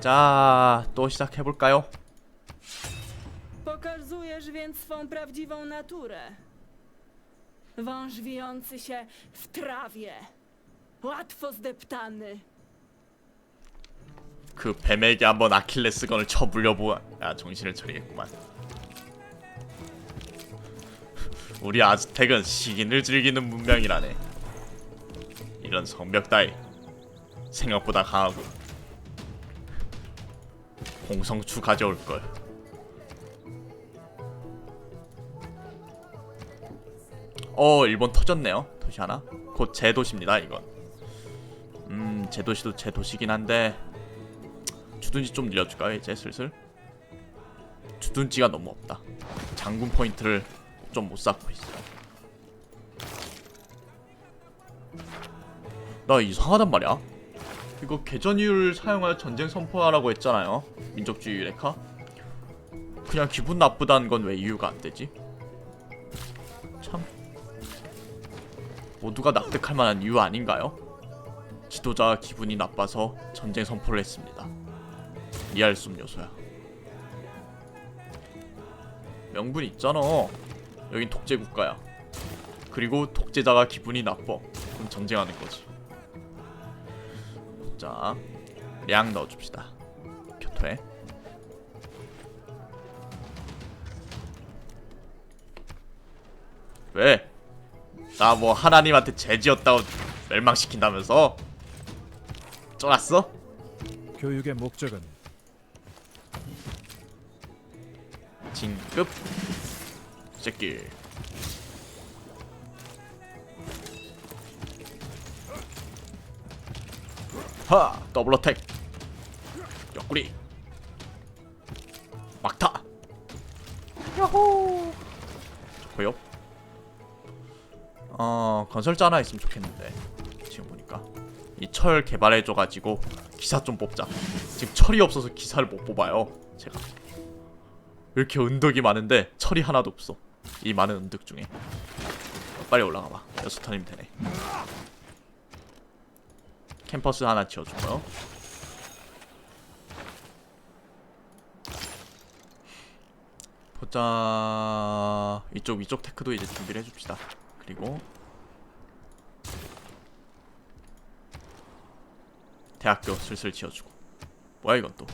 자, 또 시작해볼까요? Pokazujesz więc swą prawdziwą naturę. Wąż wijący się w trawie. Łatwo zdeptany. 그 뱀에게 한번 아킬레스건을 쳐물려보아. 야, 정신을 차리겠구만. 우리 아즈텍은 시긴을 즐기는 문명이라네. 이런 성벽 따위 생각보다 강하고. 공성추 가져올걸. 일본 터졌네요. 도시 하나. 곧 제 도시입니다 이건. 제 도시도 제 도시긴 한데 주둔지 좀 늘려줄까요 이제 슬슬? 주둔지가 너무 없다. 장군 포인트를 좀 못 쌓고 있어요. 나 이상하단 말이야. 이거 개전율 사용하여 전쟁 선포하라고 했잖아요. 민족주의 유레카. 그냥 기분 나쁘다는 건 왜 이유가 안 되지? 참 모두가 납득할 만한 이유 아닌가요? 지도자가 기분이 나빠서 전쟁 선포를 했습니다. 이해할 수 없는 요소야. 명분 있잖아. 여긴 독재 국가야. 그리고 독재자가 기분이 나빠. 그럼 전쟁하는 거지. 자, 량 넣어줍시다. 교토에. 왜? 나 뭐 하나님한테 죄지었다고 멸망시킨다면서? 쫄았어? 교육의 목적은 진급 새끼. 하! 더블 어택. 옆구리. 막타. 야호. 좋고요. 건설자 하나 있으면 좋겠는데. 지금 보니까 이 철 개발해줘가지고 기사 좀 뽑자. 지금 철이 없어서 기사를 못 뽑아요 제가. 왜 이렇게 은덕이 많은데 철이 하나도 없어. 이 많은 은덕 중에. 빨리 올라가봐. 6턴이면 되네. 캠퍼스 하나 지어주고요. 보자. 이쪽 테크도 이제 준비를 해줍시다. 그리고 대학교 슬슬 지어주고. 뭐야 이건 또.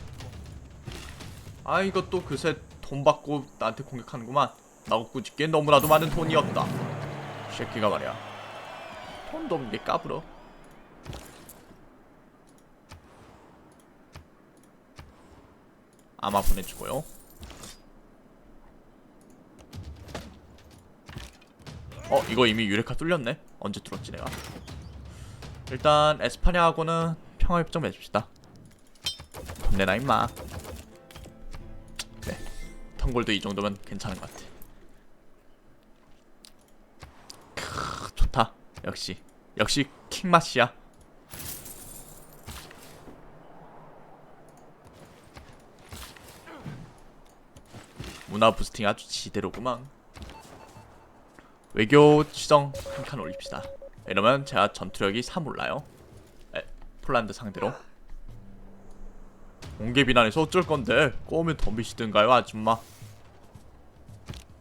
아 이것도 그새 돈 받고 나한테 공격하는구만. 나고 꾸짖기에 너무나도 많은 돈이었다. 새끼가 말이야. 돈도 없는 게 까불어. 아마 보내주고요. 이거 이미 유레카 뚫렸네. 언제 뚫었지 내가. 일단 에스파냐하고는 평화협정 맺읍시다. 돈 내놔 임마. 그래, 텅골도 이 정도면 괜찮은 것 같아. 좋다. 역시 킹맛이야. 문화 부스팅 아주 지대로구만. 외교 지정 한 칸 올립시다. 이러면 제가 전투력이 3 올라요. 폴란드 상대로. 공개 비난해서 어쩔 건데. 꼬우면 덤비시든가요 아줌마.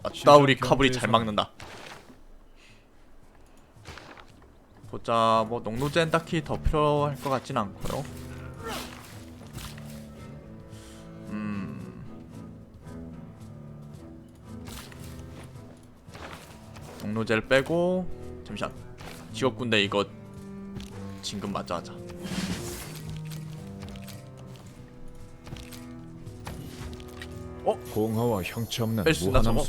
아따 우리 카불이 잘 막는다. 보자. 뭐 농노제는 딱히 더 필요할 것 같진 않고요. 농노제를 빼고. 잠시만. 지역군대 이거 진급 마저 하자. 공허와 형체 없는 뺄 수 있나 저거?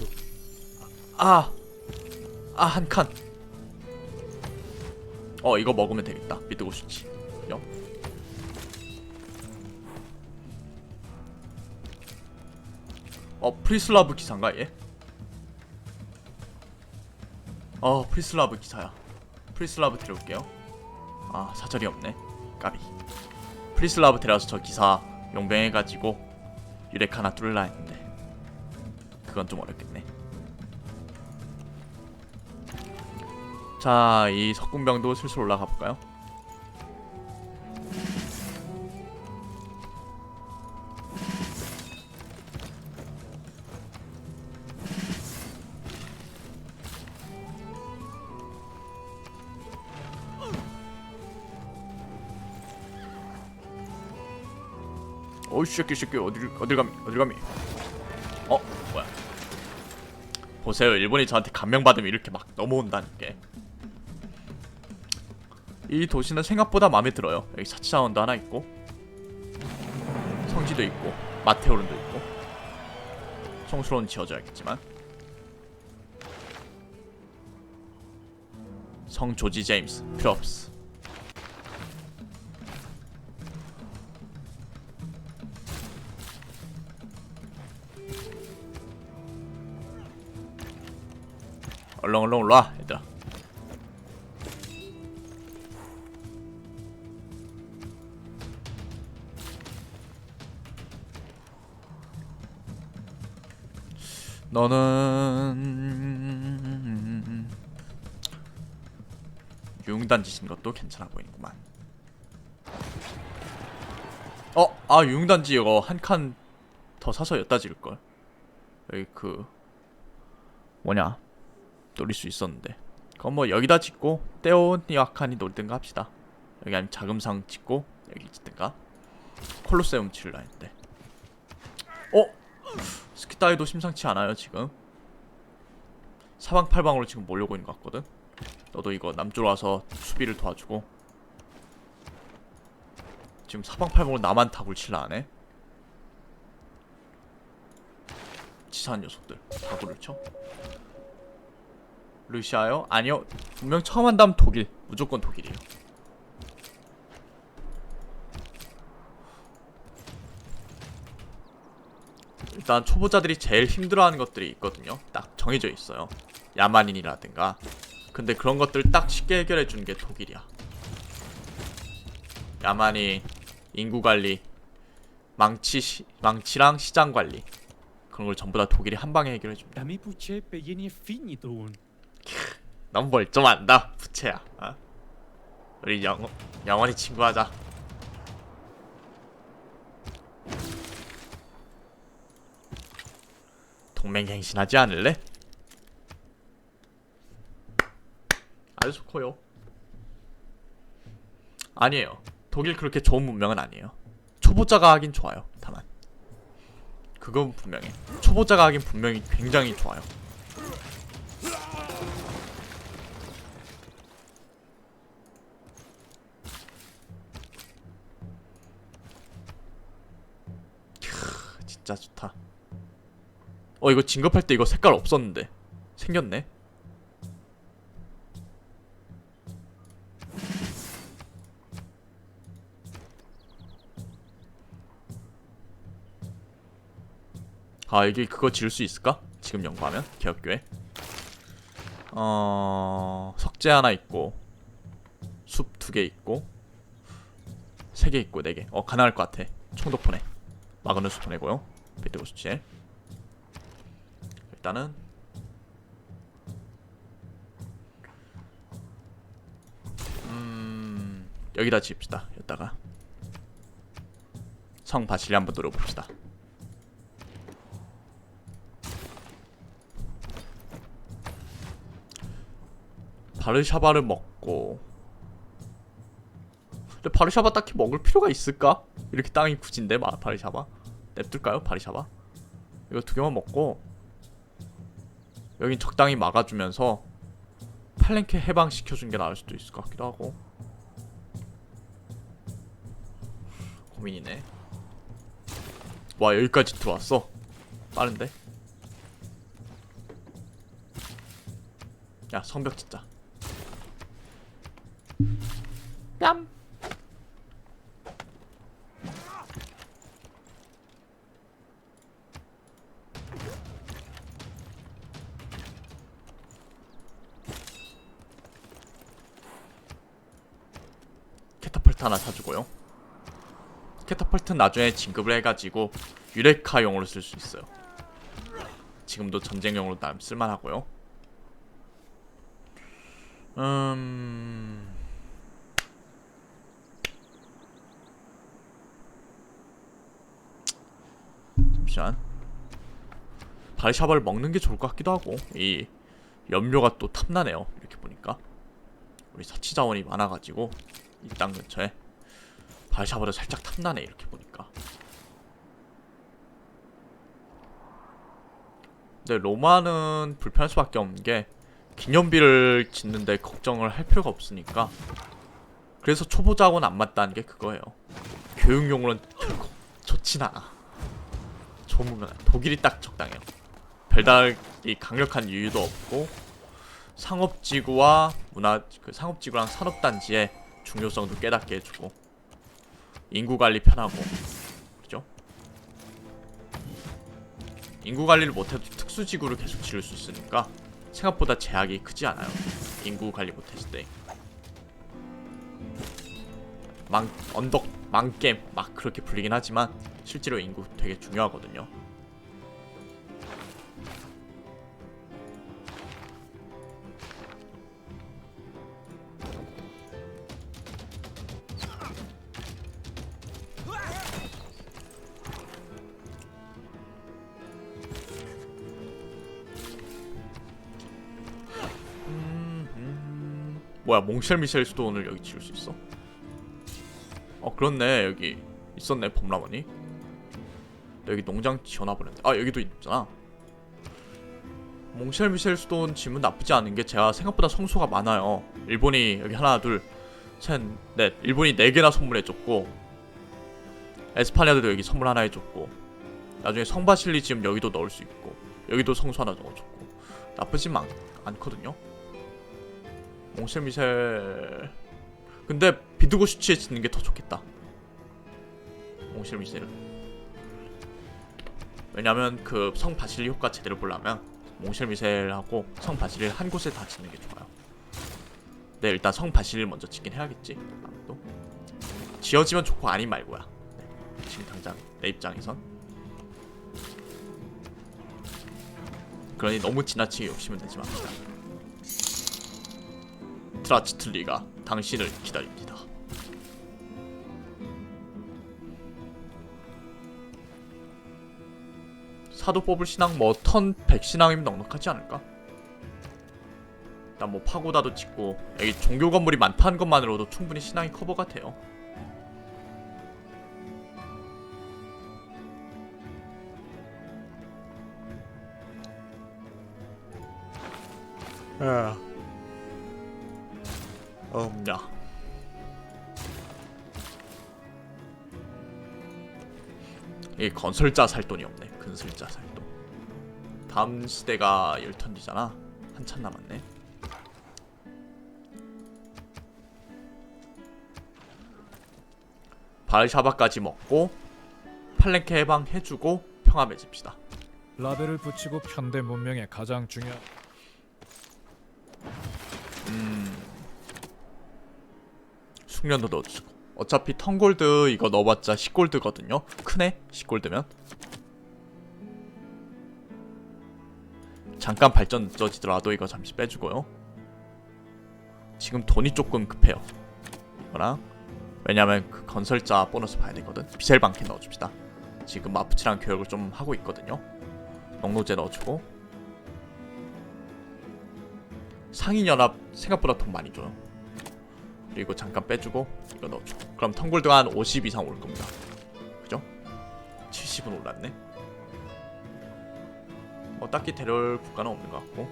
무한함수. 한 칸. 이거 먹으면 되겠다. 믿고 싶지. 프리슬라브 기사인가 얘? 프리슬라브 기사야. 프리슬라브 데려올게요. 사절이 없네. 까비. 프리슬라브 데려와서 저 기사 용병해가지고 유렉 하나 뚫으려 했는데 그건 좀 어렵겠네. 자, 이 석궁병도 슬슬 올라가 볼까요? 어이 새끼 어딜 감히. 뭐야. 보세요, 일본이 저한테 감명받으면 이렇게 막 넘어온다니까. 이 도시는 생각보다 마음에 들어요. 여기 사치자원도 하나 있고, 성지도 있고, 마테오른도 있고. 성스러운 지어줘야겠지만. 성 조지 제임스 필요 없어. 얼렁 올라와 얘들아. 너는 유흥단지 진 것도 괜찮아 보이는구만. 유흥단지 이거 한 칸 더 사서 엿다 지을걸. 여기 그 뭐냐 노릴 수 있었는데. 그럼 뭐 여기다 짓고 떼온 야칸이 놀든가 합시다. 여기 아니면 자금상 짓고 여기 짓든가. 콜로세움 지을라 했는데. 스키타이도 심상치 않아요 지금. 사방팔방으로 지금 몰려고 있는 것 같거든. 너도 이거 남쪽으로 와서 수비를 도와주고. 지금 사방팔방으로 나만 다굴 칠라 하네. 치사한 녀석들 다굴을 쳐. 러시아요? 아니요, 분명 처음 한다면 독일. 무조건 독일이에요. 일단 초보자들이 제일 힘들어하는 것들이 있거든요. 딱 정해져 있어요. 야만인이라든가. 근데 그런 것들 딱 쉽게 해결해주는 게 독일이야. 야만인, 인구관리, 망치랑 시장관리, 그런 걸 전부 다 독일이 한방에 해결해줍니다. Dammi Pucceppe, vieni e finito. 너무 멀쩡한다 부채야. 우리 영원히 친구하자. 동맹행신하지 않을래? 아주 좋고요. 아니에요, 독일 그렇게 좋은 문명은 아니에요. 초보자가 하긴 좋아요. 다만 그건 분명해. 초보자가 하긴 분명히 굉장히 좋아요. 진짜 좋다. 이거 진급할 때 이거 색깔 없었는데 생겼네. 이게 그거 지을 수 있을까? 지금 연구하면 개혁교회. 석재 하나 있고, 숲 2개 있고, 3개 있고 4개. 가능할 것 같아. 총독보내. 마그누스 보내고요. 베드고스체. 일단은 여기다 지읍시다. 여기다가 성 바실리 한번 노려봅시다. 바르샤바를 먹고. 근데 바르샤바 딱히 먹을 필요가 있을까? 이렇게 땅이 굳인데. 바르샤바 냅둘까요? 바르샤바 이거 2개만 먹고 여긴 적당히 막아주면서 팔랭케 해방시켜준 게 나을 수도 있을 것 같기도 하고. 고민이네. 와, 여기까지 들어왔어. 빠른데? 야, 성벽 짓자. 뺨. 캐터펄트 하나 사주고요. 캐터펄트는 나중에 진급을 해가지고 유레카용으로 쓸 수 있어요. 지금도 전쟁용으로 나름 쓸만하고요. 잠시만. 바르샤바를 먹는 게 좋을 것 같기도 하고. 이 염료가 또 탐나네요. 이렇게 보니까 우리 사치 자원이 많아가지고 이 땅 근처에 바르샤바도 살짝 탐나네. 이렇게 보니까 근데 로마는 불편할 수밖에 없는 게 기념비를 짓는데 걱정을 할 필요가 없으니까. 그래서 초보자하고는 안 맞다는 게 그거예요. 교육용으로는 결코 좋진 않아. 좋으면 독일이 딱 적당해요. 별다르게 강력한 이유도 없고 상업지구와 상업지구랑 산업단지의 중요성도 깨닫게 해주고 인구 관리 편하고 그죠? 인구 관리를 못해도 특수지구를 계속 지을 수 있으니까 생각보다 제약이 크지 않아요. 인구 관리 못했을 때. 언덕 망겜 막 그렇게 불리긴 하지만 실제로 인구 되게 중요하거든요. 뭐야, 몽쉘미셸 수도원을 여기 지을 수 있어? 그렇네. 여기 있었네, 범라원이. 여기 농장 지어놔버렸네. 여기도 있잖아. 몽쉘미셸 수도원 지면 나쁘지 않은 게 제가 생각보다 성소가 많아요. 일본이 여기 하나, 둘, 셋, 넷. 일본이 4개나 선물해줬고 에스파냐도 여기 선물 하나 해줬고 나중에 성바실리 지금 여기도 넣을 수 있고 여기도 성소 하나 넣어줬고 나쁘진 않거든요. 몽쉘미셸 근데 비드고슈치에 짓는 게 더 좋겠다. 몽쉘미셸은 왜냐면 그 성 바실리 효과 제대로 보려면 몽쉘미셸하고 성 바실리 한 곳에 다 짓는 게 좋아요. 네, 일단 성 바실리 먼저 짓긴 해야겠지. 아무래도 지어지면 좋고 아니 말고야. 네, 지금 당장 내 입장에선. 그러니 너무 지나치게 욕심은 내지 맙시다. 트라치틀리가 당신을 기다립니다. 사도 뽑을 신앙 턴 100신앙이면 넉넉하지 않을까? 일단 파고다도 짓고 여기 종교 건물이 많다는 것만으로도 충분히 신앙이 커버가 돼요. 야. 이 건설자 살 돈이 없네. 근설자 살 돈. 다음 시대가 10턴 뒤잖아. 한참 남았네. 바르샤바까지 먹고 팔렌케 해방해주고 평화 맺읍시다. 라벨을 붙이고 현대 문명의 가장 중요한 숙련도 넣어주고 어차피 턴골드 이거 넣어봤자 10골드거든요. 크네? 10골드면 잠깐 발전 늦어지더라도 이거 잠시 빼주고요. 지금 돈이 조금 급해요. 이거랑 왜냐면 그 건설자 보너스 봐야 되거든. 비셀방캐 넣어줍시다. 지금 마푸치랑 교역을 좀 하고 있거든요. 농노제 넣어주고 상인연합 생각보다 돈 많이 줘요. 그리고 잠깐 빼주고 이거 넣어주고 그럼 턴골드가 한 50 이상 올 겁니다. 그죠? 70은 올랐네. 딱히 데려올 국가는 없는 것 같고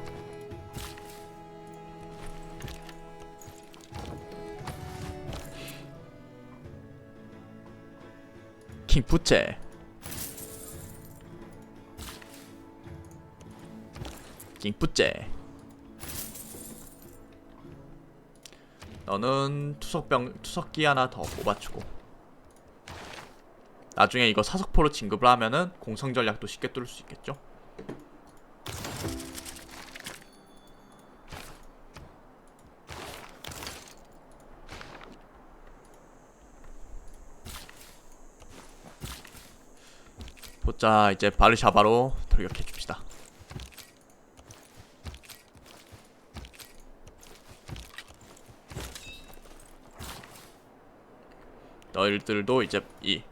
킹푸체 킹푸체 너는 투석기 하나 더 뽑아주고 나중에 이거 사석포로 진급을 하면은 공성전략도 쉽게 뚫을 수 있겠죠? 보자. 이제 바르샤바로 돌격해줍시다. 너희들도 이제 이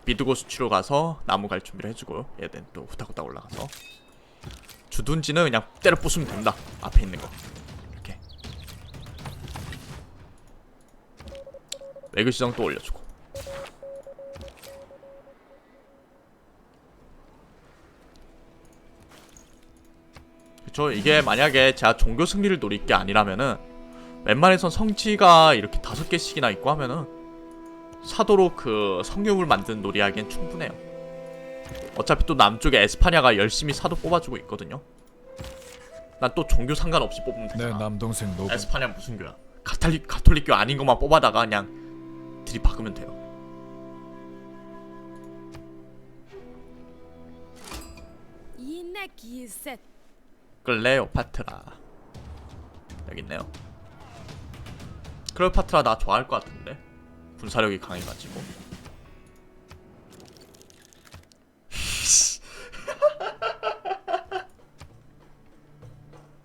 비드고 수치로 가서 나무 갈 준비를 해주고 얘는 또 후딱후딱 올라가서 주둔지는 그냥 때려 부수면 된다. 앞에 있는 거 이렇게 외교시장 또 올려주고 그쵸. 이게 만약에 제가 종교 승리를 노릴 게 아니라면은 웬만해선 성지가 이렇게 5개씩이나 있고 하면은 사도로 그 성유물 만드는 놀이하기엔 충분해요. 어차피 또 남쪽에 에스파냐가 열심히 사도 뽑아주고 있거든요. 난 또 종교 상관없이 뽑으면 내 되잖아. 남동생 노부. 에스파냐 무슨 교야? 가톨릭교 아닌 것만 뽑아다가 그냥 들이박으면 돼요. 이내기셋 클레오파트라 여기 있네요. 클레오파트라 나 좋아할 것 같은데 군사력이 강해가지고.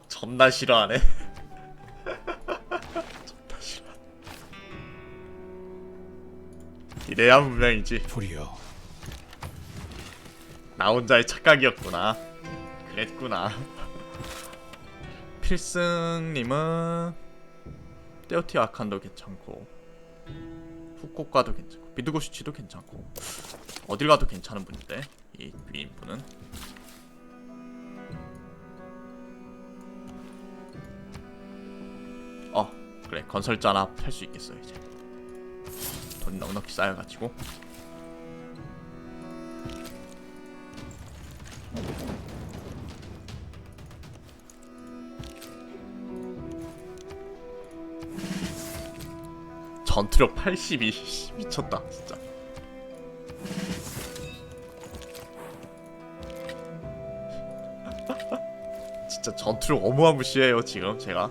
존나 싫어하네. 존나 싫어. 이래야 문명이지. 불이여. 나 혼자의 착각이었구나. 그랬구나. 필승님은 떼오티아칸도 괜찮고 후쿠오카도 괜찮고 미드고시치도 괜찮고 어딜 가도 괜찮은 분인데 이 위인분은. 그래 건설자 하나 팔 수 있겠어 이제. 돈이 넉넉히 쌓여가지고. 전투력 82 미쳤다 진짜. 진짜 전투력 어마무시해요 지금 제가.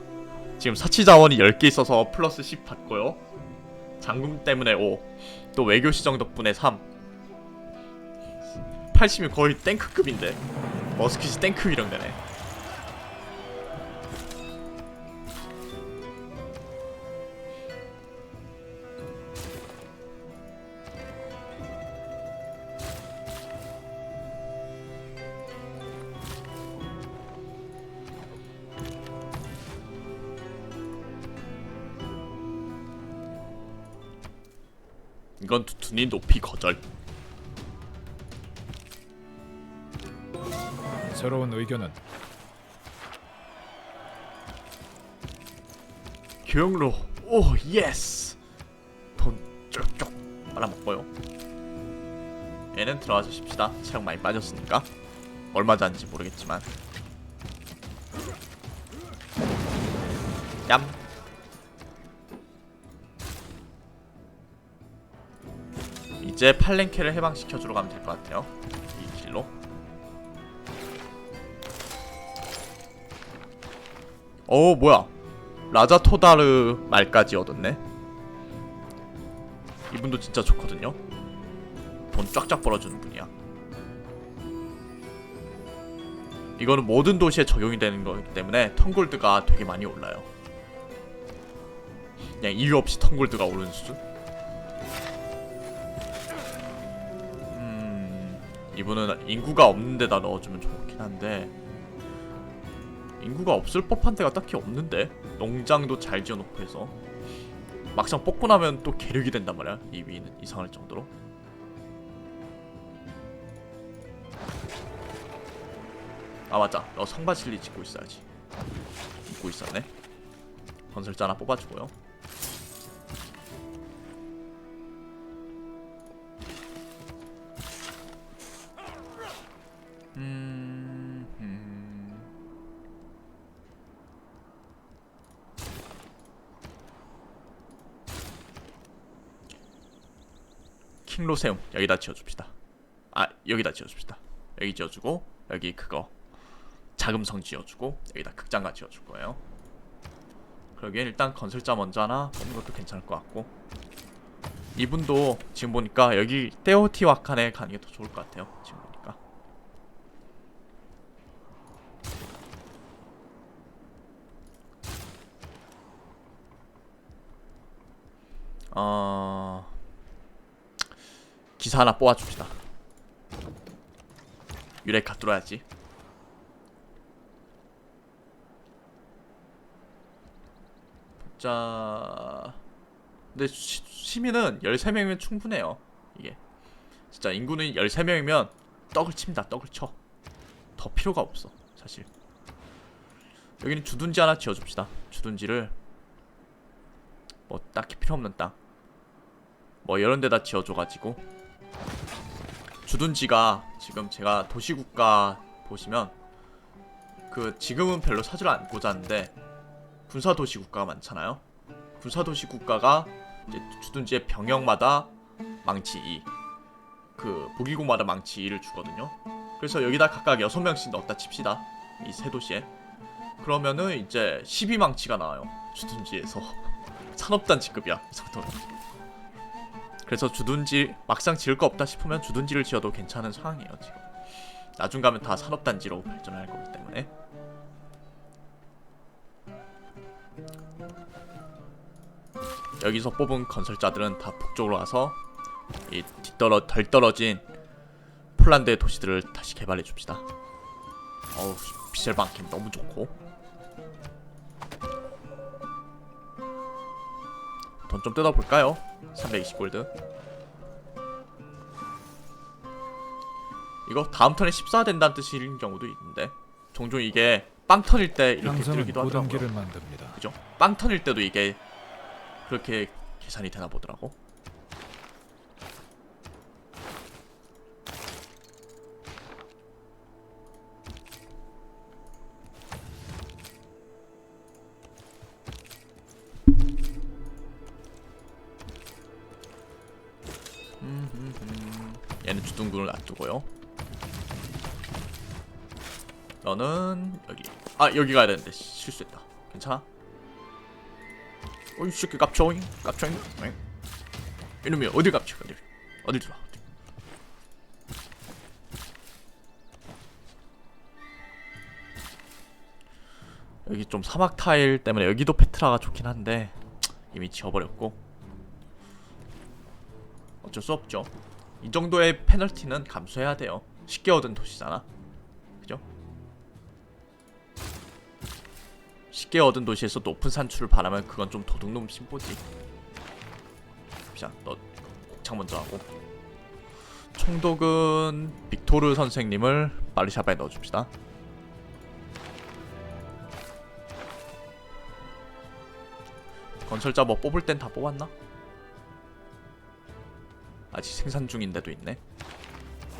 지금 사치자원이 10개 있어서 플러스 10 받고요. 장군 때문에 5. 또 외교시정 덕분에 3. 80이 거의 탱크급인데 머스킷이 탱크 위령되네. 이건 두둔이 높이 거절. 새로운 의견은 교역로. 오 예스. 돈 쭉쭉 빨아먹고요. 얘는 들어가서 쉽시다. 체력 많이 빠졌으니까. 얼마 잔지 모르겠지만. 얌. 이제 팔랭케를 해방시켜주러 가면 될 것 같아요. 이 길로. 오 뭐야, 라자토다르 말까지 얻었네. 이분도 진짜 좋거든요. 돈 쫙쫙 벌어주는 분이야. 이거는 모든 도시에 적용이 되는 거기 때문에 턴골드가 되게 많이 올라요. 그냥 이유 없이 턴골드가 오르는 수준. 이분은 인구가 없는 데다 넣어주면 좋긴 한데 인구가 없을 법한 데가 딱히 없는데. 농장도 잘 지어놓고 해서 막상 뽑고 나면 또 계륵이 된단 말이야. 이 위는 이상할 정도로. 아 맞다, 너 성바실리 짓고 있어야지. 잊고 있었네. 건설자 하나 뽑아주고요. 킹로세움 여기다 지어줍시다. 아 여기다 지어줍시다. 여기 지어주고 여기 그거 자금성 지어주고 여기다 극장가 지어줄 거예요. 그러기엔 일단 건설자 먼저 하나 뽑는 것도 괜찮을 것 같고, 이분도 지금 보니까 여기 테오티와칸에 가는 게 더 좋을 것 같아요. 지금 보니까. 기사 하나 뽑아줍시다. 유레카 뚫어야지. 자, 근데 시민은 13명이면 충분해요. 이게 진짜 인구는 13명이면 떡을 칩니다. 떡을 쳐. 더 필요가 없어 사실. 여기는 주둔지 하나 지어줍시다. 주둔지를 뭐 딱히 필요 없는 땅 뭐 이런 데다 지어줘가지고, 주둔지가 지금 제가 도시국가 보시면 그 지금은 별로 사지를 않고자 하는데 군사도시국가가 많잖아요. 군사도시국가가 이제 주둔지의 병영마다 망치 2, 그 무기고마다 망치 2를 주거든요. 그래서 여기다 각각 6명씩 넣었다 칩시다. 이 세 도시에. 그러면은 이제 12망치가 나와요. 주둔지에서. 산업단지급이야 이 정도는. 그래서 주둔지 막상 지을 거 없다 싶으면 주둔지를 지어도 괜찮은 상황이에요 지금. 나중 가면 다 산업단지로 발전할 거기 때문에. 여기서 뽑은 건설자들은 다 북쪽으로 가서 이 덜 떨어진 폴란드의 도시들을 다시 개발해 줍시다. 어우, 비셀방캠 너무 좋고. 돈 좀 뜯어볼까요? 320골드. 이거 다음 턴에 14 된다는 뜻인 경우도 있는데, 종종 이게 빵 터질 때 이렇게 향상은 뜨기도 하더라고요. 고단기를 만듭니다. 그죠? 빵 터질 때도 이게 그렇게 계산이 되나 보더라고. 얘는 주둔군을 놔두고요. 너는 여기. 아, 여기 가야 되는데 실수했다. 괜찮아? 어이 새끼 깝쳐잉 깝쳐잉. 이놈이 어디 깝쳐? 어디 들어와? 여기 좀 사막 타일 때문에 여기도 페트라가 좋긴 한데 이미 지워버렸고 어쩔 수 없죠. 이 정도의 페널티는 감수해야 돼요. 쉽게 얻은 도시잖아. 그죠? 쉽게 얻은 도시에서 높은 산출을 바라면 그건 좀 도둑놈 심보지. 자, 너 곡창 먼저 하고. 총독은 빅토르 선생님을 마르샤바에 넣어줍시다. 건설자 뭐 뽑을 땐 다 뽑았나? 아직 생산 중인데도 있네.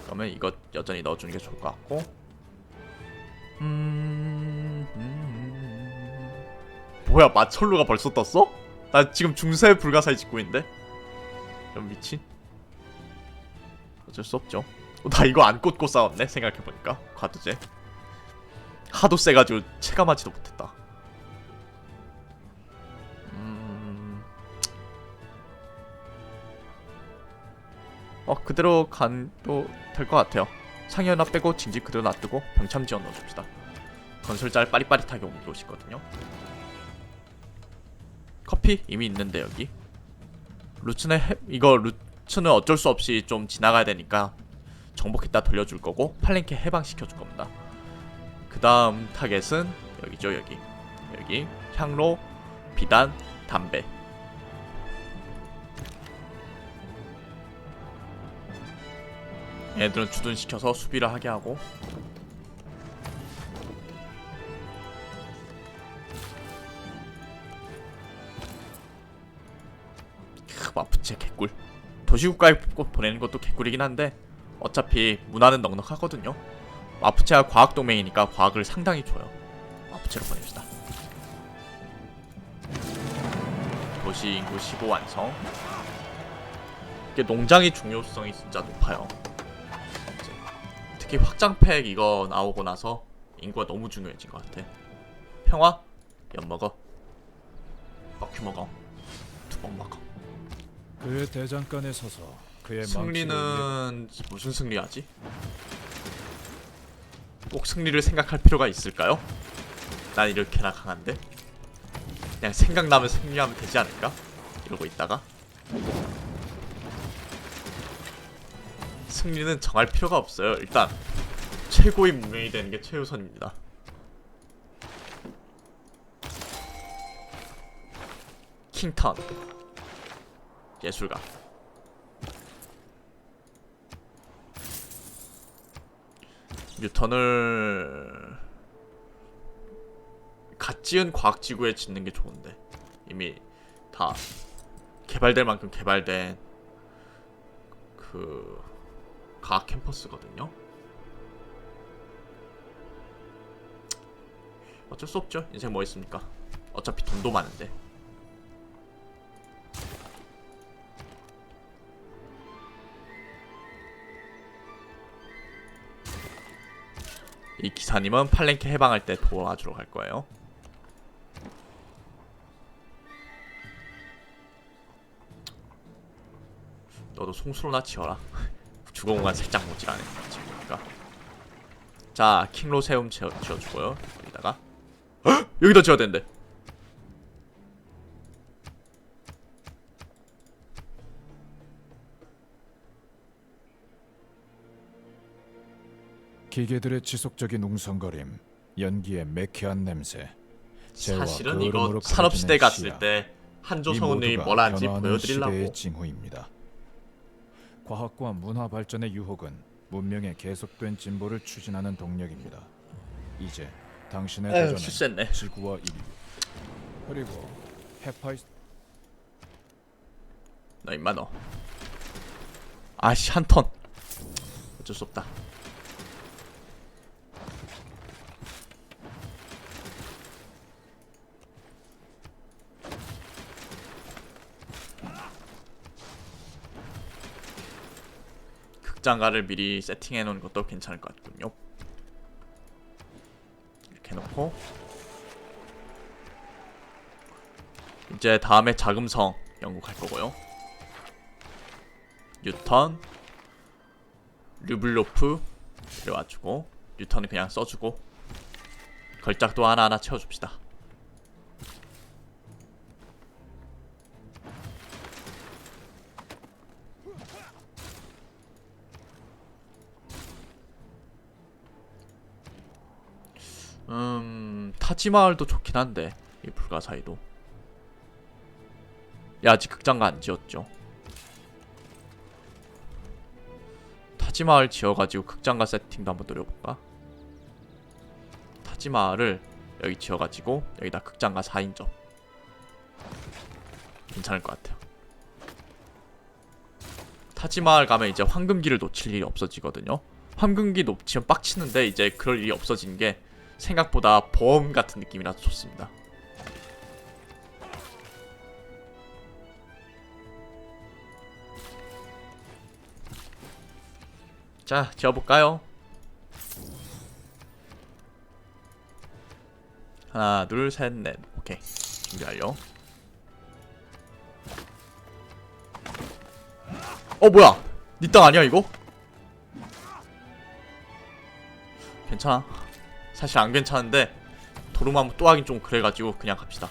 그러면 이거 여전히 넣어주는 게 좋을 것 같고. 뭐야, 마철루가 벌써 떴어? 나 지금 중세 불가사의 짓고 있는데. 이런 미친. 어쩔 수 없죠. 나 이거 안 꽂고 싸웠네 생각해보니까. 과두제 하도 세가지고 체감하지도 못했다. 그대로 간도 될 것 같아요. 상위 하나 빼고 징집 그대로 놔두고 병참 지원 넣어줍시다. 건설자를 빠릿빠릿하게 옮기고 싶거든요. 커피 이미 있는데 여기 루츠는 어쩔 수 없이 좀 지나가야 되니까 정복했다 돌려줄 거고 팔랭케 해방시켜줄 겁니다. 그 다음 타겟은 여기죠. 여기 향로, 비단, 담배. 얘들은 주둔시켜서 수비를 하게 하고. 마푸체 개꿀. 도시국가에 보내는 것도 개꿀이긴 한데 어차피 문화는 넉넉하거든요. 마푸체가 과학동맹이니까 과학을 상당히 줘요. 마푸체로 보냅시다. 도시 인구 15 완성. 이게 농장의 중요성이 진짜 높아요. 특히 확장팩 이거 나오고 나서 인구가 너무 중요해진 것 같아. 평화? 엿먹어. 먹큐 먹어. 2번 먹어. 그의 대장간에 서서 그의 승리는 무슨 승리하지? 꼭 승리를 생각할 필요가 있을까요? 난 이렇게나 강한데? 그냥 생각나면 승리하면 되지 않을까? 이러고 있다가 승리는 정할 필요가 없어요. 일단 최고의 문명이 되는 게 최우선입니다. 킹턴 예술가. 뉴턴을 갓 지은 과학지구에 짓는 게 좋은데 이미 다 개발될 만큼 개발된 그 과학 캠퍼스거든요. 어쩔 수 없죠. 인생 뭐 있습니까? 어차피 돈도 많은데. 이 기사님은 팔랭케 해방할 때 도와주러 갈 거예요. 너도 송수로나 지어라. 주거공간 살짝 모질하네. 지금니까. 자, 킹로세움 지어주고요. 여기다가 헉! 여기다 지어야 되는데. 기계들의 지속적인 웅성거림, 연기의 매캐한 냄새. 재와 사실은 거름으로 이거 산업시대 가려지는 갔을 때 이 한조성우님이 모두가 뭘 하는지 변화하는 보여드리려고. 시대의 징후입니다. 과학과 문화 발전의 유혹은 문명의 계속된 진보를 추진하는 동력입니다. 이제 당신의 에휴, 도전은 실수했네. 지구와 인류 그리고 헤파이스 너 임마 너. 아씨 한 턴. 어쩔 수 없다. 극장가를 미리 세팅해 놓은 것도 괜찮을 것 같군요. 이렇게 해놓고 이제 다음에 자금성 연구할 거고요. 뉴턴, 르블로프 데려와주고 뉴턴은 그냥 써주고 걸작도 하나하나 채워줍시다. 타지마을도 좋긴 한데 이 불가사의도. 야, 아직 극장가 안 지었죠. 타지마을 지어가지고 극장가 세팅도 한번 노려볼까? 타지마을을 여기 지어가지고 여기다 극장가 4인접 괜찮을 것 같아요. 타지마을 가면 이제 황금기를 놓칠 일이 없어지거든요. 황금기 놓치면 빡치는데 이제 그럴 일이 없어진 게 생각보다 보험 같은 느낌이라서 좋습니다. 자, 지어볼까요? 하나, 둘, 셋, 넷. 오케이. 준비 완료. 뭐야? 니 땅 아니야 이거? 괜찮아. 사실 안 괜찮은데 도루마무 또 하긴 좀 그래가지고 그냥 갑시다.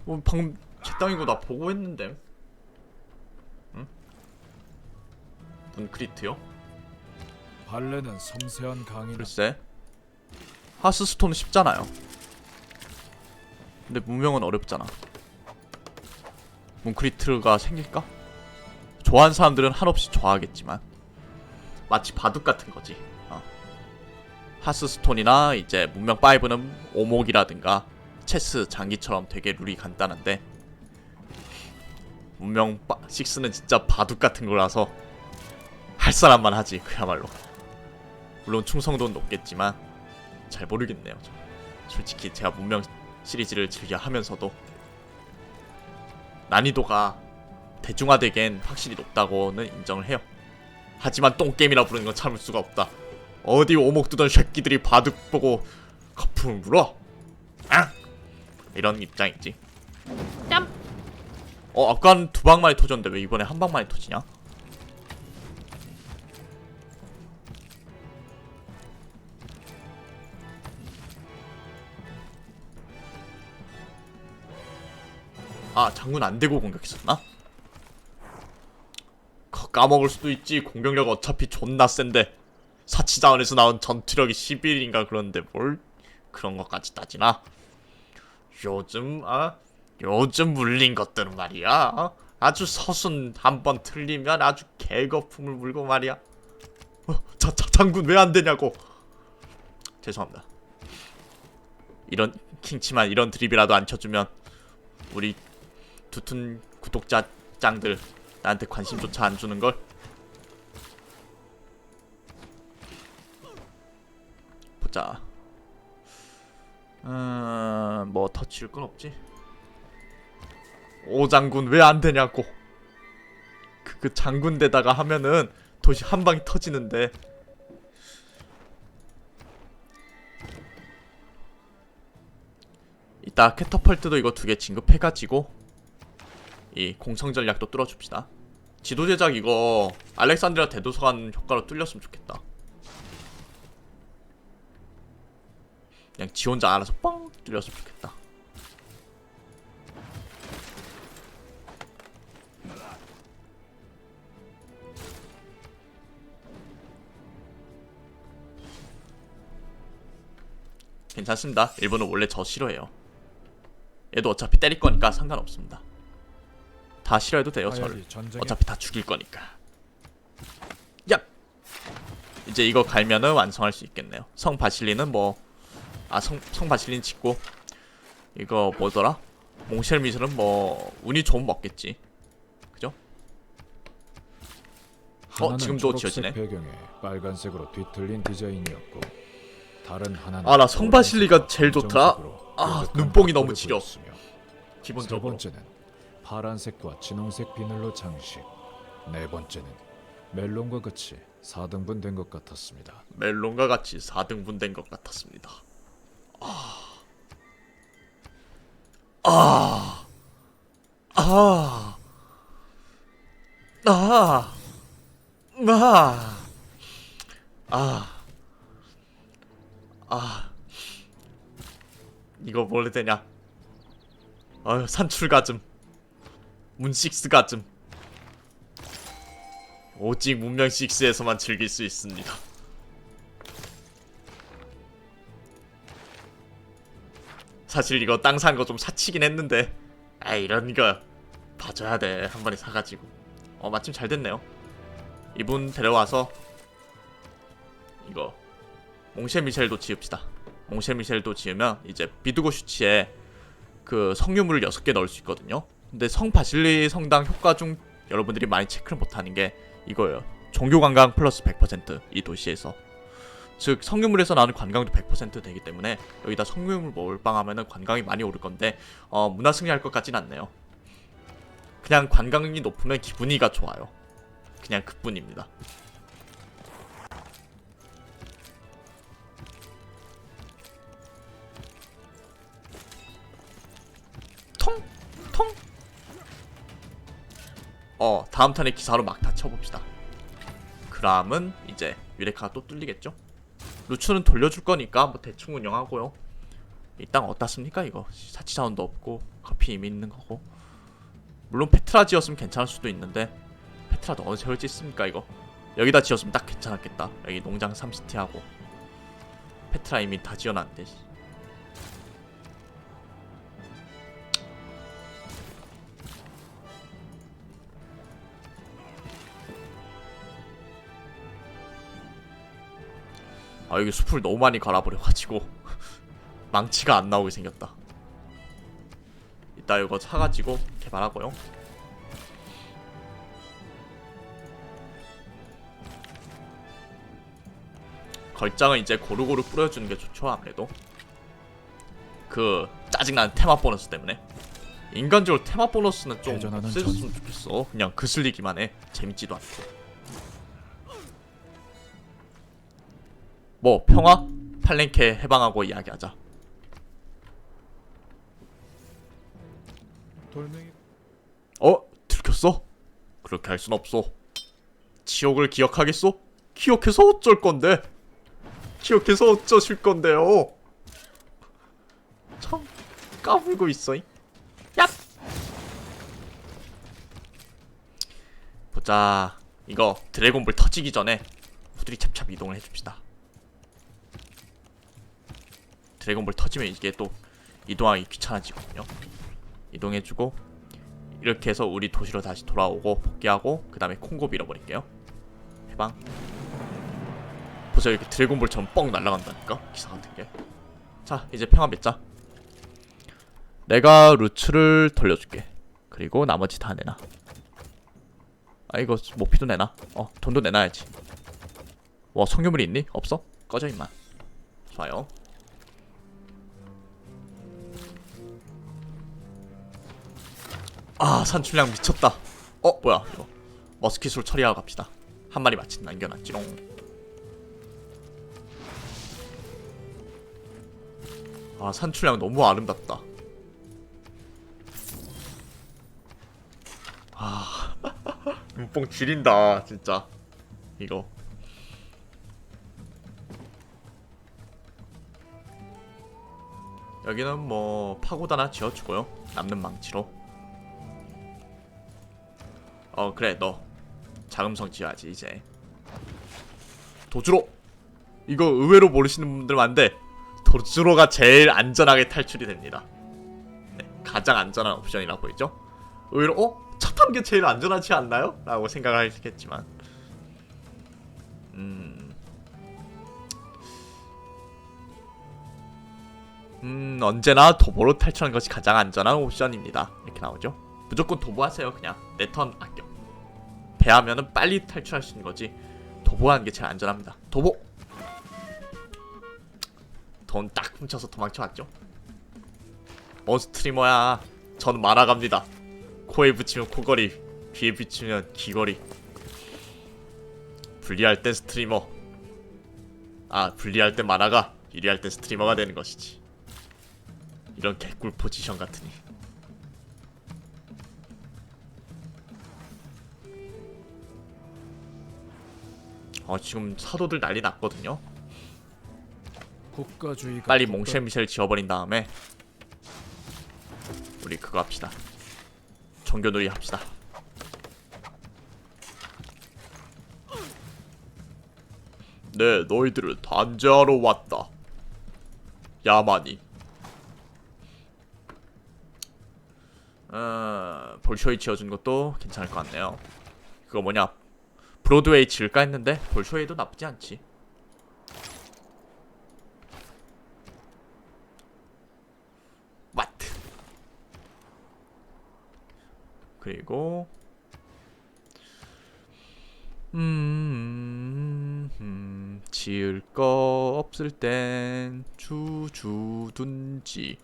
방금 제 땅이고 나 보고 했는데. 응? 문크리트요? 발레는 섬세한 강인 글쎄. 하스스톤은 쉽잖아요. 근데 문명은 어렵잖아. 문크리트가 생길까? 좋아하는 사람들은 한없이 좋아하겠지만 마치 바둑 같은 거지. 하스스톤이나 이제 문명 5는 오목이라든가 체스 장기처럼 되게 룰이 간단한데 문명 6는 진짜 바둑 같은 거라서 할 사람만 하지 그야말로. 물론 충성도는 높겠지만 잘 모르겠네요. 솔직히 제가 문명 시리즈를 즐겨 하면서도 난이도가 대중화되기엔 확실히 높다고는 인정을 해요. 하지만 똥게임이라 부르는 건 참을 수가 없다. 어디 오목 두던 새끼들이 바둑 보고 거품을 물어? 아! 이런 입장이지. 짬! 아까는 두 방만에 터졌는데 왜 이번에 한 방만에 터지냐? 장군 안 대고 공격했었나? 까먹을 수도 있지. 공격력 어차피 존나 센데 사치자원에서 나온 전투력이 11인가 그런데 뭘 그런 것까지 따지나? 요즘 물린 것들은 말이야 아주 서순 한번 틀리면 아주 개거품을 물고 말이야. 장군 왜 안 되냐고. 죄송합니다. 이런 킹치만 이런 드립이라도 안 쳐주면 우리 두툰 구독자 짱들 나한테 관심조차 안 주는 걸. 보자. 뭐 더 칠 건 없지? 오 장군 왜 안 되냐고. 그 장군대다가 하면은 도시 한 방이 터지는데. 이따 캐터펄트도 이거 2개 진급해가지고 이 공성 전략도 뚫어줍시다. 지도 제작 이거 알렉산드리아 대도서관 효과로 뚫렸으면 좋겠다. 그냥 지 혼자 알아서 뻥 뚫렸으면 좋겠다. 괜찮습니다. 일본은 원래 저 싫어해요. 얘도 어차피 때릴 거니까 상관없습니다. 다 싫어해도 돼요. 저를. 하열이 전쟁에 어차피 다 죽일 거니까. 야! 이제 이거 갈면은 완성할 수 있겠네요. 성 바실리는 뭐 성 바실린 짓고 이거 뭐더라? 몽쉘 미술은 뭐 운이 좋으면 먹겠지. 그죠? 하나는 지금도 초록색 지어지네. 배경에 빨간색으로 뒤틀린 디자인이었고 다른 하나는 아, 나 성바실리가 제일 좋더라. 검정색으로 아, 뾰족한 눈뽕이 너무 벽돌을 지려. 보였으며 세 기본적으로. 번째는 파란색과 진홍색 비늘로 장식. 네 번째는 멜론과 같이 4등분 된 것 같았습니다. 멜론과 같이 4등분 된 것 같았습니다. 이거 뭘 되냐? 아유, 산출가즘, 문식스가즘. 오직 문명 6에서만 즐길 수 있습니다. 사실 이거 땅 산 거 좀 사치긴 했는데, 아 이런 거 봐줘야 돼. 한 번에 사가지고. 마침 잘 됐네요. 이분 데려와서 이거 몽쉘 미셸도 지읍시다. 몽쉘 미셸도 지으면 이제 비두고 슈치에 그 성유물을 6개 넣을 수 있거든요. 근데 성 바실리 성당 효과 중 여러분들이 많이 체크를 못하는 게 이거예요. 종교 관광 플러스 100% 이 도시에서. 즉 성유물에서 나오는 관광도 100% 되기 때문에 여기다 성유물 몰빵하면은 관광이 많이 오를 건데 문화 승리할 것 같진 않네요. 그냥 관광이 높으면 기분이가 좋아요. 그냥 그뿐입니다. 통! 통! 다음 턴에 기사로 막타 쳐봅시다. 그람은 이제 유레카가 또 뚫리겠죠? 루츠는 돌려줄 거니까 뭐 대충 운영하고요. 이 땅 어떻습니까 이거? 사치자원도 없고 커피 이미 있는 거고. 물론 페트라 지었으면 괜찮을 수도 있는데 페트라도 어느 세월 짓습니까 이거? 여기다 지었으면 딱 괜찮았겠다. 여기 농장 3시티하고 페트라 이미 다 지어놨는데. 아 여기 숲을 너무 많이 갈아버려가지고 망치가 안 나오게 생겼다. 이따 이거 사가지고 개발하고요. 걸장은 이제 고루고루 뿌려주는 게 좋죠. 아무래도 그 짜증나는 테마 보너스 때문에. 인간적으로 테마 보너스는 좀 대전하는 없애줬으면 좋겠어. 그냥 그슬리기만 해. 재밌지도 않고. 뭐 평화? 팔랭케 해방하고 이야기하자. 돌멩이 들켰어? 그렇게 할 순 없어. 지옥을 기억하겠소? 기억해서 어쩔 건데? 기억해서 어쩌실 건데요? 참 까불고 있어. 얍! 보자. 이거 드래곤볼 터지기 전에 후드리 찹찹 이동을 해줍시다. 드래곤볼 터지면 이게 또 이동하기 귀찮아지거든요. 이동해주고 이렇게 해서 우리 도시로 다시 돌아오고 복귀하고 그 다음에 콩고 밀어버릴게요. 해방. 보세요, 이렇게 드래곤볼처럼 뻥 날아간다니까 기사 같은 게. 자, 이제 평화 맺자. 내가 루츠를 돌려줄게. 그리고 나머지 다 내놔. 아, 이거 모피도 내놔. 돈도 내놔야지. 와, 성유물이 있니? 없어? 꺼져 임마. 좋아요. 아, 산출량 미쳤다. 뭐야 이거. 머스킷으로 처리하고 갑시다. 한 마리 마침 남겨놨지롱. 아, 산출량 너무 아름답다. 아, 눈뽕 지린다 진짜. 이거 여기는 뭐 파고다나 지어주고요. 남는 망치로. 그래, 너 자금성 지어야지 이제. 도주로. 이거 의외로 모르시는 분들 많은데 도주로가 제일 안전하게 탈출이 됩니다. 네, 가장 안전한 옵션이라 보이죠? 의외로 차 타는 게 제일 안전하지 않나요? 라고 생각을 하시겠지만 언제나 도보로 탈출하는 것이 가장 안전한 옵션입니다. 이렇게 나오죠. 무조건 도보하세요. 그냥 내 턴 아껴. 배하면은 빨리 탈출할 수 있는 거지. 도보하는 게 제일 안전합니다. 도보. 돈 딱 훔쳐서 도망쳐왔죠. 뭔 스트리머야. 전 말아갑니다. 코에 붙이면 코걸이, 귀에 붙이면 귀걸이. 분리할 땐 스트리머. 분리할 땐 만화가, 유리할 땐 스트리머가 되는 것이지. 이런 개꿀 포지션 같으니. 지금 사도들 난리 났거든요. 국가주의가 빨리 몽쉘미셸 지워버린 다음에 우리 그거 합시다. 종교놀이 합시다. 네, 너희들을 단죄하러 왔다. 야만이. 볼쇼이 지어준 것도 괜찮을 것 같네요. 그거 뭐냐, 브로드웨이 지을까 했는데 볼쇼이도 나쁘지 않지. 왓. 그리고 지을 거 없을 땐 주주둔지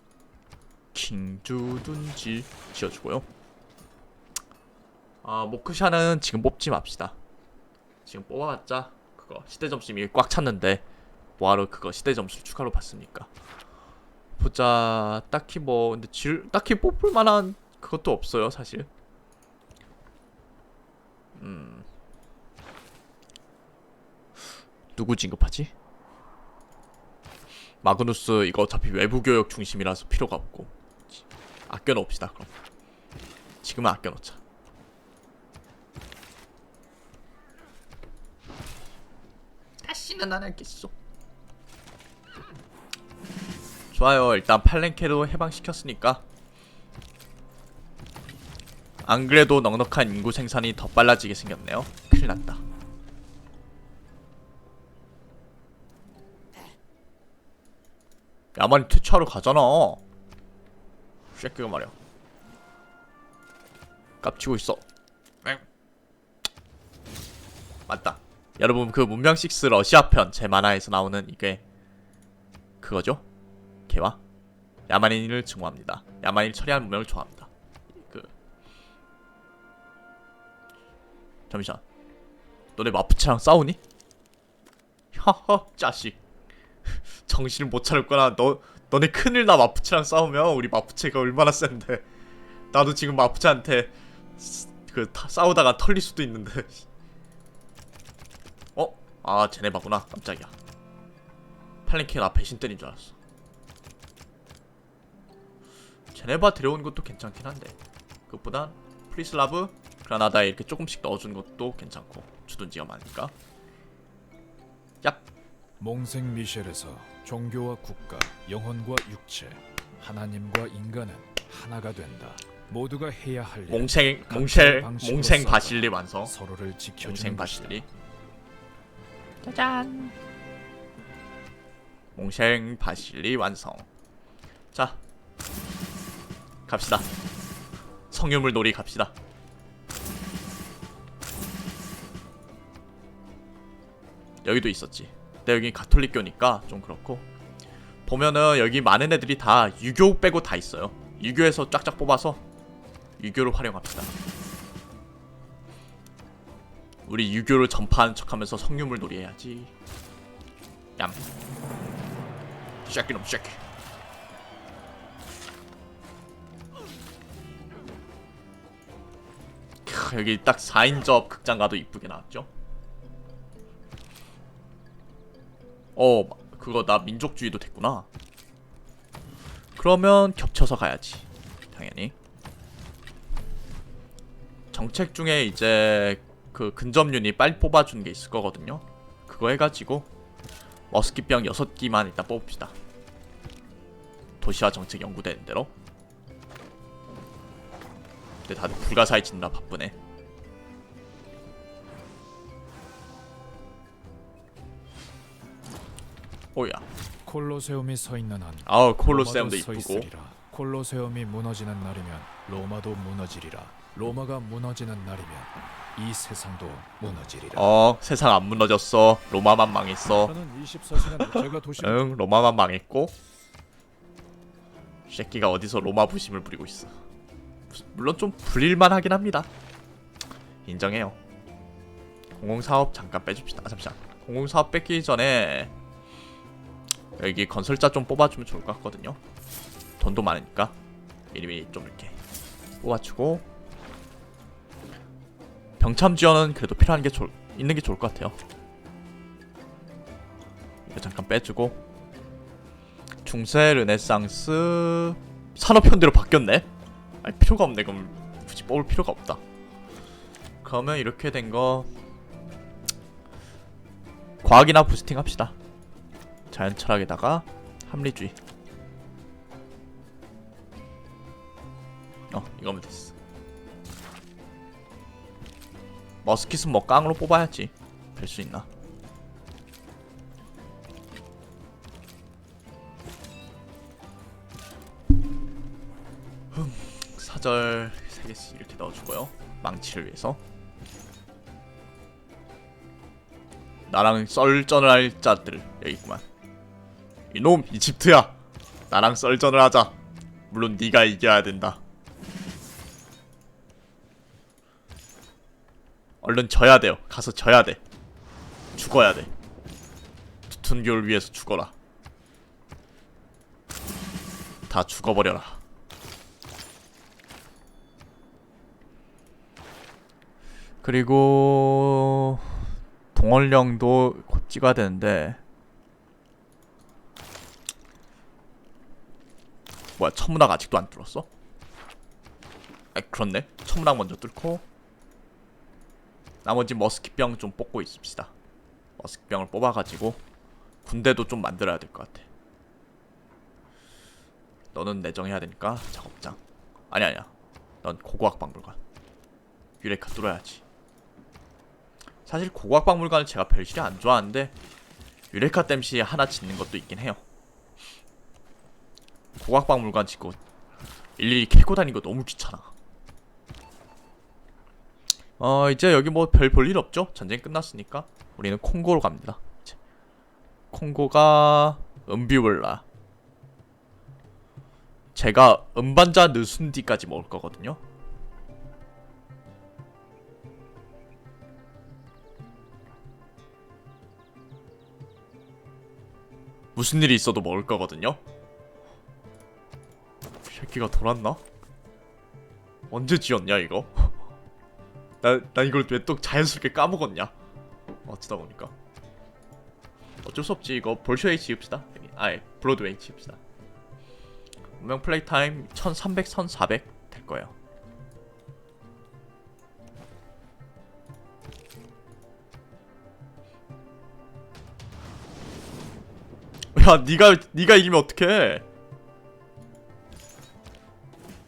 킹주둔지 지어주고요. 모크샤는 지금 뽑지 맙시다. 지금 뽑아봤자 그거 시대 점수 이미 꽉 찼는데 뭐하러 그거 시대 점수 추가로 받습니까? 보자. 딱히 뭐 근데 딱히 뽑을 만한 그것도 없어요 사실. 누구 진급하지? 마그누스 이거 어차피 외부 교육 중심이라서 필요가 없고 아껴놓읍시다. 그럼 지금은 아껴놓자. 다시는 안 하겠어. 좋아요. 일단 팔랭케로 해방시켰으니까 안 그래도 넉넉한 인구 생산이 더 빨라지게 생겼네요. 큰일 났다. 야만이 퇴치하러 가잖아. 쉐끼가 말이야. 깝치고 있어. 맞다. 여러분 그 문명 6 러시아 편 제 만화에서 나오는 이게 그거죠? 개와 야만인을 증오합니다. 야만인을 처리하는 문명을 좋아합니다. 잠시만. 너네 마푸체랑 싸우니? 하하 짜식. 정신을 못 차렸구나. 너네 큰일 나. 마푸체랑 싸우면 우리 마푸체가 얼마나 센데. 나도 지금 마푸체한테 싸우다가 털릴 수도 있는데. 제네바구나. 깜짝이야. 팔랭케가 배신 때린 줄 알았어. 제네바 데려온 것도 괜찮긴 한데 그것보단 프리슬라브, 그라나다에 이렇게 조금씩 넣어주는 것도 괜찮고 주둔지가 많으니까. 얍. 몽생 미셸에서 종교와 국가, 영혼과 육체, 하나님과 인간은 하나가 된다. 모두가 해야 할 일. 몽생 바실리 완성. 서로를 지켜주는 몽생 것이다. 바실리. 짜잔. 몽셴 바실리 완성. 자, 갑시다. 성유물 놀이 갑시다. 여기도 있었지. 근데 여기 가톨릭교니까 좀 그렇고, 보면은 여기 많은 애들이 다 유교 빼고 다 있어요. 유교에서 쫙쫙 뽑아서 유교를 활용합시다. 우리 유교를 전파하는 척하면서 성유물 놀이 해야지. 얌. 쉐끼놈 쉐끼. 여기 딱 4인접 극장 가도 이쁘게 나왔죠. 그거 나 민족주의도 됐구나. 그러면 겹쳐서 가야지. 당연히. 정책 중에 이제 그 근접 유닛 빨리 뽑아주는 게 있을 거거든요. 그거 해가지고 머스킷병 6기만 일단 뽑읍시다. 도시화 정책 연구되는 대로. 근데 다들 불가사의 짓느라 바쁘네. 오야. 콜로세움이 서 있는 한 아우 콜로세움도 로마도 서 이쁘고. 있으리라. 콜로세움이 무너지는 날이면 로마도 무너지리라. 로마가 무너지는 날이면 이 세상도 무너지리라. 세상 안 무너졌어. 로마만 망했어. 저는 24시간 제가 도시를 응, 로마만 망했고. 새끼가 어디서 로마 부심을 부리고 있어. 물론 좀 불릴만 하긴 합니다. 인정해요. 공공사업 잠깐 빼줍시다. 잠시만. 공공사업 뺏기 전에 여기 건설자 좀 뽑아주면 좋을 것 같거든요. 돈도 많으니까 미리미리 좀 이렇게 뽑아주고, 병참 지원은 그래도 필요한 게 있는 게 좋을 것 같아요. 이거 잠깐 빼주고, 중세 르네상스 산업 현대로 바뀌었네. 아니, 필요가 없네. 그럼 굳이 뽑을 필요가 없다. 그러면 이렇게 된 거 과학이나 부스팅 합시다. 자연 철학에다가 합리주의. 이거면 됐어. 머스킷은 뭐 깡으로 뽑아야지. 될 수 있나? 사절 3개씩 이렇게 넣어주고요. 망치를 위해서. 나랑 썰전을 할 자들 여기 있구만. 이놈 이집트야. 나랑 썰전을 하자. 물론 네가 이겨야 된다. 얼른 져야 돼요. 가서 져야 돼. 죽어야 돼. 투툰교를 위해서 죽어라. 다 죽어버려라. 그리고 동원령도 곧 찍어야 되는데, 뭐야, 천문학 아직도 안 뚫었어? 아, 그렇네. 천문학 먼저 뚫고 나머지 머스킷병 좀 뽑고 있읍시다. 머스킷병을 뽑아가지고 군대도 좀 만들어야 될 것 같아. 너는 내정해야 되니까 작업장. 아니야. 넌 고고학박물관. 유레카 뚫어야지. 사실 고고학박물관을 제가 별실이 안 좋아하는데 유레카 댐시 하나 짓는 것도 있긴 해요. 고고학박물관 짓고 일일이 캐고 다니는 거 너무 귀찮아. 이제 여기 뭐 별 볼 일 없죠? 전쟁 끝났으니까 우리는 콩고로 갑니다. 이제. 콩고가 은비올라. 제가 은반자 느순디까지 먹을 거거든요. 무슨 일이 있어도 먹을 거거든요. 새끼가 돌았나? 언제 지었냐 이거? 나 이걸 왜 또 자연스럽게 까먹었냐? 어쩌다 보니까. 어쩔 수 없지. 이거 볼쇼웨이 지읍시다. 아예 브로드웨이 지읍시다. 운명 플레이 타임 1300, 1400 될 거예요. 야, 네가 이기면 어떡해?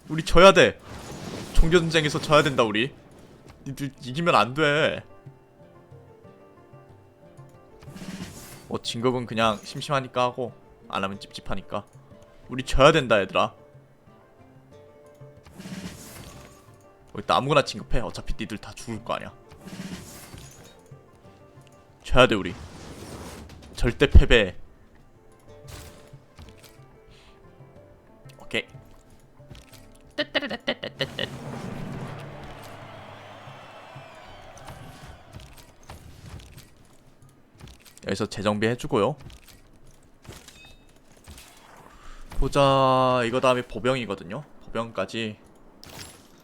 우리 져야 돼. 종교 전쟁에서 져야 된다 우리. 니들 이기면 안 돼. 뭐 진급은 그냥 심심하니까 하고 안 하면 찝찝하니까. 우리 져야 된다 얘들아. 일단 아무거나 진급해. 어차피 니들 다 죽을 거 아니야. 져야 돼 우리. 절대 패배. 오케이. 여기서 재정비 해주고요. 보자. 이거 다음에 보병이거든요. 보병까지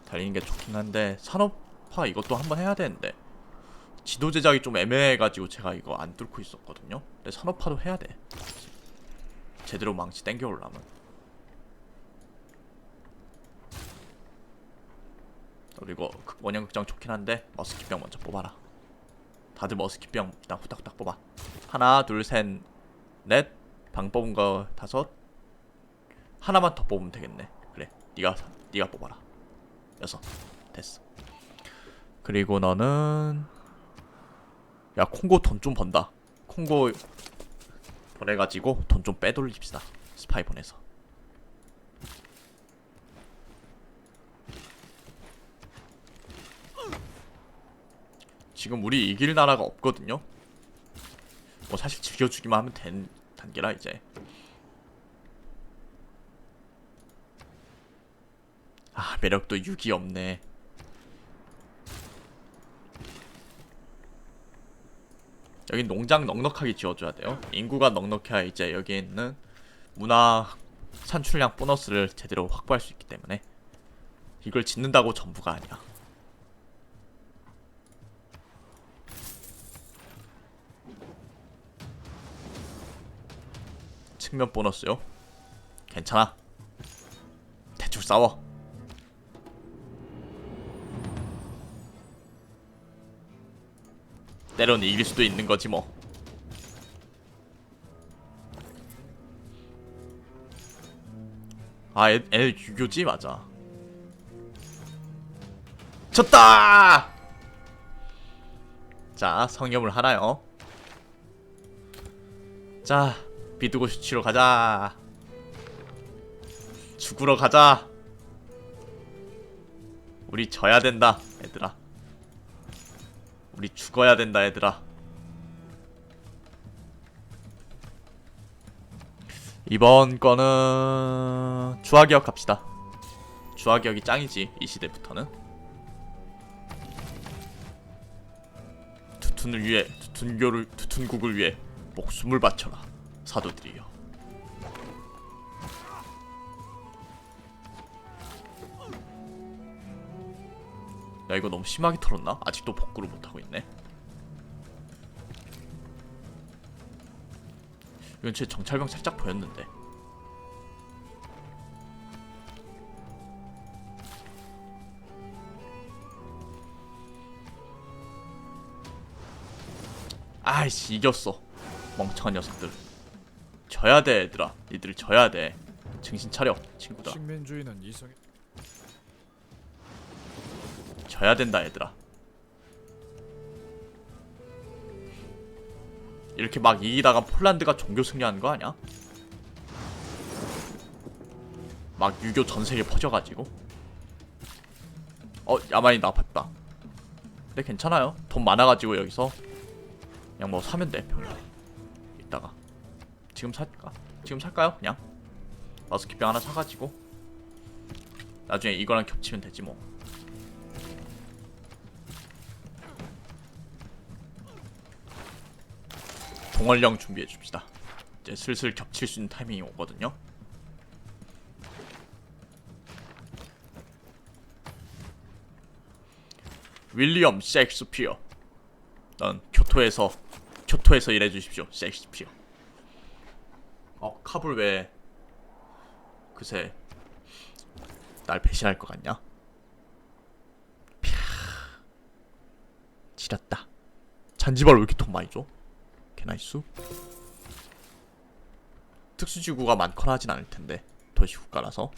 달리는 게 좋긴 한데 산업화 이것도 한번 해야 되는데 지도 제작이 좀 애매해가지고 제가 이거 안 뚫고 있었거든요. 근데 산업화도 해야 돼. 제대로 망치 땡겨오려면. 그리고 원형극장 좋긴 한데 머스킷병 먼저 뽑아라. 다들 머스킷병 일단 후딱후딱 뽑아. 하나 둘 셋 넷. 방 뽑은 거 5. 하나만 더 뽑으면 되겠네. 그래 네가 뽑아라. 6. 됐어. 그리고 너는 야 콩고 돈 좀 번다. 콩고 보내가지고 돈 좀 빼돌립시다. 스파이 보내서. 지금 우리 이길 나라가 없거든요. 뭐 사실 즐겨주기만 하면 된 단계라 이제. 아 매력도 6이 없네. 여긴 농장 넉넉하게 지어줘야 돼요. 인구가 넉넉해야 이제 여기에 있는 문화 산출량 보너스를 제대로 확보할 수 있기 때문에. 이걸 짓는다고 전부가 아니야. 측면 보너스요? 괜찮아. 대충 싸워. 때론 이길 수도 있는 거지 뭐. 아, 얘 유교지 맞아. 졌다! 자, 성염을 하나요. 자, 비두고 슈치로 가자. 죽으러 가자. 우리 져야 된다, 얘들아. 우리 죽어야 된다, 얘들아. 이번 거는 주화기억 갑시다. 주화기억이 짱이지, 이 시대부터는. 투툰을 위해, 투툰국을 위해 목숨을 바쳐라, 사도들이여. 야, 이거 너무 심하게 털었나? 아직도 복구를 못하고 있네. 이건 제 정찰병 살짝 보였는데. 아이씨, 이겼어. 멍청한 녀석들. 져야 돼, 얘들아. 니들 져야 돼. 정신 차려, 친구다. 식민주의는 이성의 져야 된다, 얘들아. 이렇게 막 이기다가 폴란드가 종교 승리하는 거 아니야? 막 유교 전 세계 퍼져가지고. 야만이 나빴다. 근데 괜찮아요. 돈 많아가지고 여기서 그냥 뭐 사면 돼, 병력. 이따가 지금 살까? 지금 살까요? 그냥 머스킷병 하나 사가지고 나중에 이거랑 겹치면 되지 뭐. 동원령 준비해줍시다. 이제 슬슬 겹칠 수 있는 타이밍이 오거든요. 윌리엄 셰익스피어, 넌 교토에서 일해주십시오. 셰익스피어. 카불 왜 그새 날 배신할 것 같냐? 피아, 지렸다. 잔지바를 왜 이렇게 돈 많이 줘? 개나이스. 특수지구가 많거나 하진 않을 텐데 도시국가라서.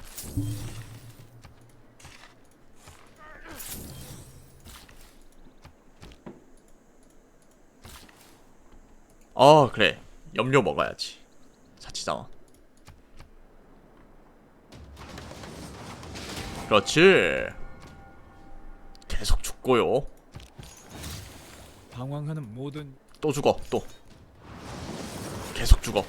그래. 염료 먹어야지. 자취장원. 그렇지. 계속 죽고요. 방황하는 모든 또 죽어. 또 계속 죽어.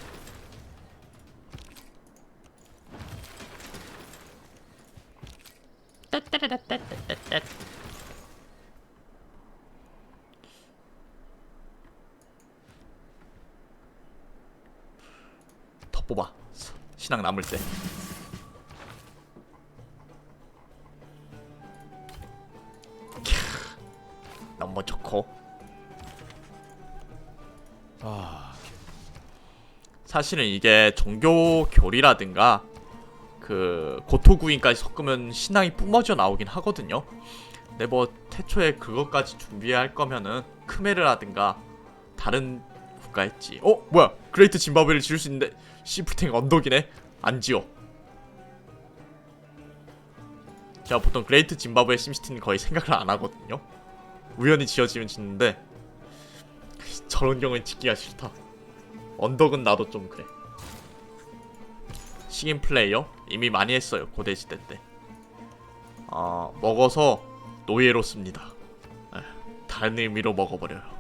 더 뽑아. 신앙 남을 때. 너무 좋고. 사실은 이게 종교 교리라든가 그 고토구인까지 섞으면 신앙이 뿜어져 나오긴 하거든요. 근데 뭐 태초에 그것까지 준비할 거면은 크메르라든가 다른 국가 했지. 뭐야, 그레이트 짐바브웨를 지을 수 있는데 시프탱 언덕이네. 안 지어. 제가 보통 그레이트 짐바브웨 심시티는 거의 생각을 안 하거든요. 우연히 지어지면 짓는데 저런 경우는 짓기가 싫다. 언덕은 나도 좀 그래. 식인 플레이어 이미 많이 했어요. 고대시대 때. 먹어서 노예로 씁니다. 다른 의미로 먹어버려요.